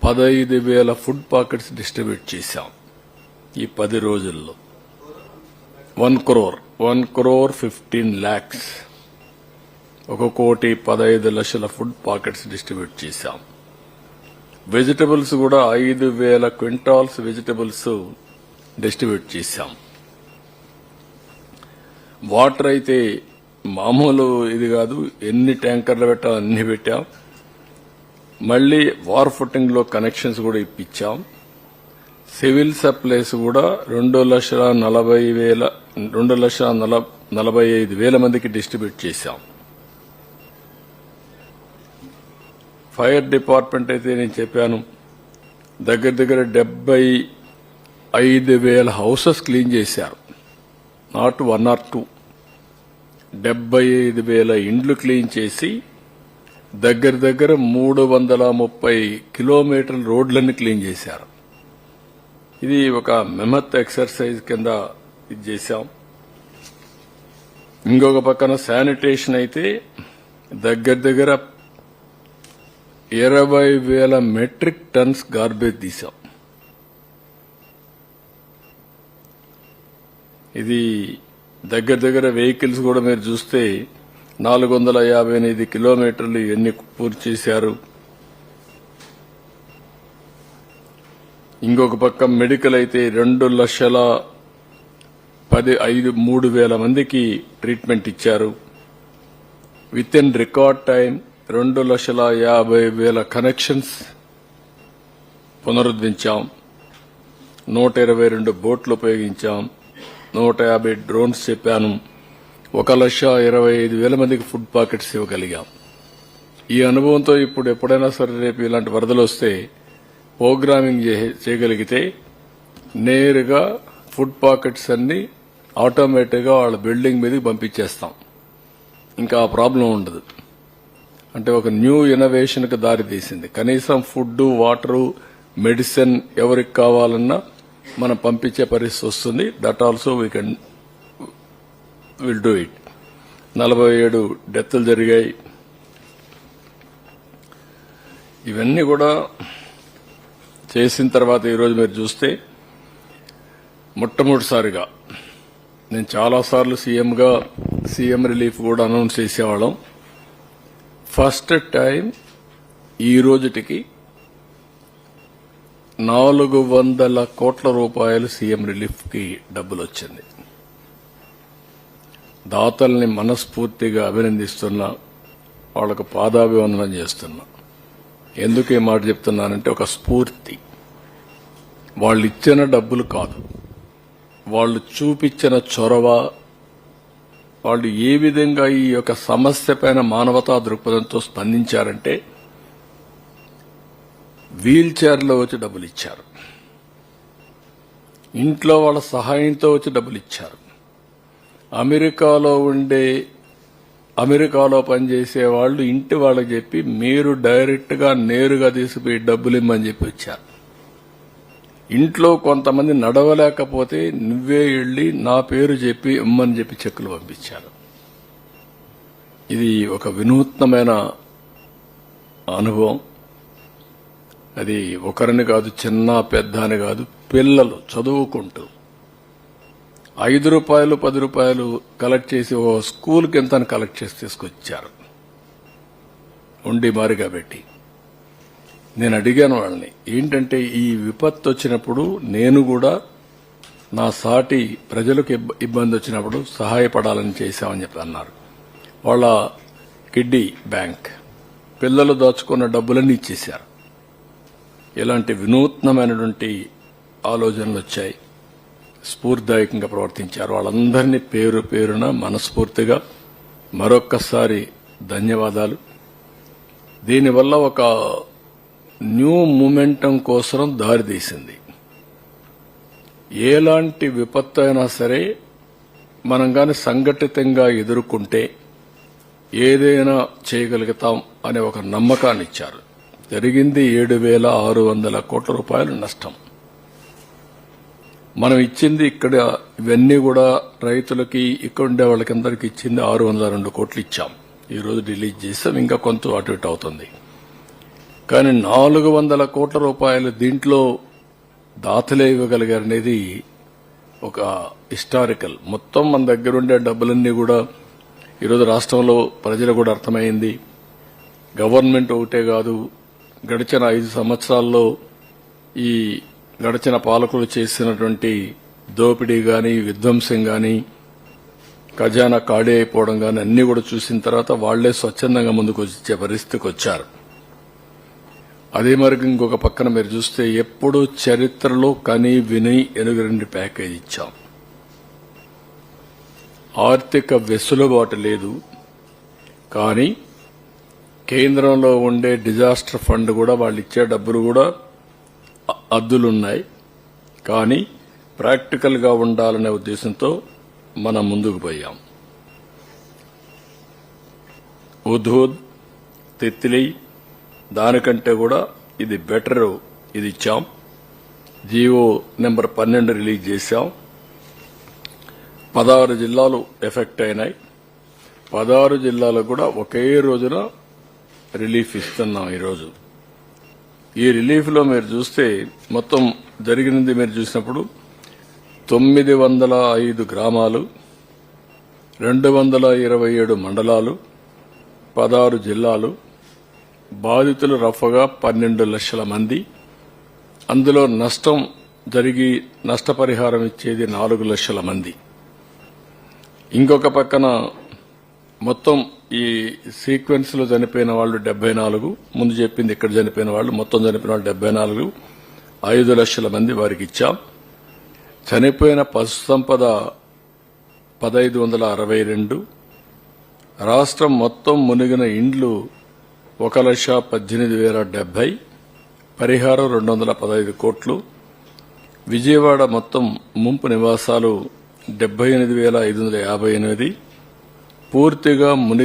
15,000 food packets distribute చేశాం ఈ 10 రోజుల్లో. 1 crore 15 lakhs 1,15,00,000 food packets distribute చేశాం. వెజిటబుల్స్ కూడా 5,000 క్వింటాల్స్ వెజిటబుల్స్ డిస్ట్రిబ్యూట్ చేశాం. వాటర్ అయితే మామూలు ఇది కాదు, ఎన్ని ట్యాంకర్లు పెట్టాం అన్ని పెట్టాం. మళ్లీ వార్ ఫుటింగ్ లో కనెక్షన్స్ కూడా ఇప్పించాం. సివిల్ సప్లైస్ కూడా 2,45,000 మందికి డిస్ట్రిబ్యూట్ చేశాం. ఫైర్ డిపార్ట్మెంట్ అయితే నేను చెప్పాను, దగ్గర 75,000 హౌసెస్ క్లీన్ చేశారు. నాట్ 1 or 2, 75,000 ఇండ్లు క్లీన్ చేసి దగ్గర 330 కిలోమీటర్ల రోడ్లన్నీ క్లీన్ చేశారు. ఇది ఒక మెహత్ ఎక్సర్సైజ్ కింద ఇది చేశాం. ఇంకొక పక్కన శానిటేషన్ అయితే దగ్గర 20,000 మెట్రిక్ టన్స్ గార్బేజ్ తీశాం. ఇది దగ్గర వెహికల్స్ కూడా మీరు చూస్తే 458 కిలోమీటర్లు ఇవన్నీ పూర్తి చేశారు. ఇంకొక పక్క మెడికల్ అయితే 2,03,000 మందికి ట్రీట్మెంట్ ఇచ్చారు. With in record time 2,50,000 connections పునరుద్ధరించాం. 122 బోట్లు ఉపయోగించాం. 150 డ్రోన్స్ చెప్పాను. 1,25,000 మందికి ఫుడ్ పాకెట్స్ ఇవ్వగలిగాం. ఈ అనుభవంతో ఇప్పుడు ఎప్పుడైనా సరే రేపు ఇలాంటి వరదలు వస్తే ప్రోగ్రామింగ్ చేయగలిగితే నేరుగా ఫుడ్ పాకెట్స్ అన్ని ఆటోమేటిక్ గా వాళ్ళ బిల్డింగ్ మీదకి పంపించేస్తాం. ఇంకా ఆ ప్రాబ్లం ఉండదు. అంటే ఒక న్యూ ఇన్నోవేషన్ కు దారి తీసింది. కనీసం ఫుడ్, వాటర్, మెడిసిన్ ఎవరికి కావాలన్నా మనం పంపించే పరిస్థితి వస్తుంది. That also will do it. 47 డెత్లు జరిగాయి. ఇవన్నీ కూడా చేసిన తర్వాత ఈరోజు మీరు చూస్తే మొట్టమొదటిసారిగా నేను చాలాసార్లు సీఎం రిలీఫ్ కూడా అనౌన్స్ చేసేవాళ్ళం. ఫస్ట్ టైం ఈ రోజుటికి 400 కోట్ల రూపాయలు సీఎం రిలీఫ్ కి డబ్బులు వచ్చింది. దాతల్ని మనస్ఫూర్తిగా అభినందిస్తున్నా, వాళ్లకు పాదాభివందనం చేస్తున్నా. ఎందుకు ఈ మాట చెప్తున్నానంటే ఒక స్ఫూర్తి. వాళ్ళు ఇచ్చిన డబ్బులు కాదు, వాళ్ళు చూపించిన చొరవ, వాళ్ళు ఏ విధంగా ఈ యొక్క సమస్య పైన మానవతా దృక్పథంతో స్పందించారంటే వీల్ చైర్లో వచ్చి డబ్బులు ఇచ్చారు. ఇంట్లో వాళ్ళ సహాయంతో వచ్చి డబ్బులు ఇచ్చారు. అమెరికాలో పనిచేసే వాళ్ళు ఇంటి వాళ్ళకి చెప్పి మీరు డైరెక్ట్ గా నేరుగా తీసుకుపోయి డబ్బులు ఇమ్మని చెప్పి వచ్చారు. ఇంట్లో కొంతమంది నడవలేకపోతే నువ్వే వెళ్లి నా పేరు చెప్పి ఇమ్మని చెప్పి చెక్కులు పంపించారు. ఇది ఒక వినూత్నమైన అనుభవం. అది ఒకరిని కాదు, చిన్న పెద్ద అని కాదు, పిల్లలు చదువుకుంటూ 5 రూపాయలు 10 రూపాయలు కలెక్ట్ చేసి ఓ స్కూల్కి ఎంత కలెక్ట్ చేసి తీసుకొచ్చారు ఉండి మారిగా పెట్టి. నేను అడిగాను వాళ్ళని, ఏంటంటే ఈ విపత్తు వచ్చినప్పుడు నేను కూడా నా సాటి ప్రజలకు ఇబ్బంది వచ్చినప్పుడు సహాయపడాలని చేశామని చెప్పి అన్నారు. వాళ్ళ కిడ్డీ బ్యాంక్ పిల్లలు దాచుకున్న డబ్బులన్నీ ఇచ్చేశారు. ఇలాంటి వినూత్నమైనటువంటి ఆలోచనలు వచ్చాయి. స్ఫూర్తిదాయకంగా ప్రవర్తించారు. వాళ్ళందరినీ పేరు పేరున మనస్ఫూర్తిగా మరొక్కసారి ధన్యవాదాలు. దీనివల్ల ఒక న్యూ మూమెంటం కోసం దారితీసింది. ఎలాంటి విపత్తు అయినా సరే మనం గాని సంఘటితంగా ఎదుర్కొంటే ఏదైనా చేయగలుగుతాం అనే ఒక నమ్మకాన్ని ఇచ్చారు. జరిగింది 7,600 కోట్ల రూపాయలు నష్టం. మనం ఇచ్చింది ఇక్కడ ఇవన్నీ కూడా రైతులకి, ఇక్కడ ఉండే వాళ్ళకందరికీ ఇచ్చింది 602 కోట్లు ఇచ్చాం. ఈ రోజు రిలీజ్ చేస్తాం. ఇంకా కొంత అటు ఇటు అవుతుంది. కానీ 400 కోట్ల రూపాయలు దీంట్లో దాతలే ఇవ్వగలిగారనేది ఒక హిస్టారికల్. మొత్తం మన దగ్గర ఉండే డబ్బులన్నీ కూడా ఈరోజు రాష్ట్రంలో ప్రజలు కూడా అర్థమైంది. గవర్నమెంట్ ఒకటే కాదు, గడిచిన 5 సంవత్సరాల్లో ఈ గడిచిన పాలకులు చేసినటువంటి దోపిడీ గాని, విధ్వంసం గాని, ఖజానా ఖాళీ అయిపోవడం గాని అన్ని కూడా చూసిన తర్వాత వాళ్లే స్వచ్ఛందంగా ముందుకు వచ్చే పరిస్థితికి వచ్చారు. అదే మరి ఇంకొక పక్కన మీరు చూస్తే ఎప్పుడు చరిత్రలో కని విని ఎనుగరండి ప్యాకేజ్ ఇచ్చాం. ఆర్థిక వెసులుబాటు లేదు, కానీ కేంద్రంలో ఉండే డిజాస్టర్ ఫండ్ కూడా వాళ్ళు ఇచ్చే డబ్బులు కూడా అద్దులున్నాయి. కానీ ప్రాక్టికల్ గా ఉండాలనే ఉద్దేశంతో మనం ముందుకు పోయాం. ఉద్హూద్, తిత్లీ దానికంటే కూడా ఇది బెటర్, ఇది ఇచ్చాం. జీవో నెంబర్ 12 రిలీజ్ చేశాం. 16 జిల్లాలు ఎఫెక్ట్ అయినాయి. 16 జిల్లాలకు కూడా ఒకే రోజున రిలీఫ్ ఇస్తున్నాం. ఈరోజు ఈ రిలీఫ్ లో మీరు చూస్తే మొత్తం జరిగినది మీరు చూసినప్పుడు 905 గ్రామాలు, 227 మండలాలు, 16 జిల్లాలు, బాధితులు రఫ్గా 12 లక్షల మంది. అందులో నష్టం జరిగి నష్టపరిహారం ఇచ్చేది 4 లక్షల మంది. ఇంకొక పక్కన మొత్తం ఈ సీక్వెన్స్ లో చనిపోయిన వాళ్ళు 74, ముందు చెప్పింది ఇక్కడ చనిపోయిన వాళ్ళు మొత్తం చనిపోయిన వాళ్ళు 74, 5 లక్షల మంది వారికి ఇచ్చాం. చనిపోయిన పశు సంపద 1562. రాష్ట్రం మొత్తం మునిగిన ఇండ్లు 1,18,070. పరిహారం 215 కోట్లు. విజయవాడ మొత్తం ముంపు నివాసాలు 78,558. పూర్తిగా మునిగి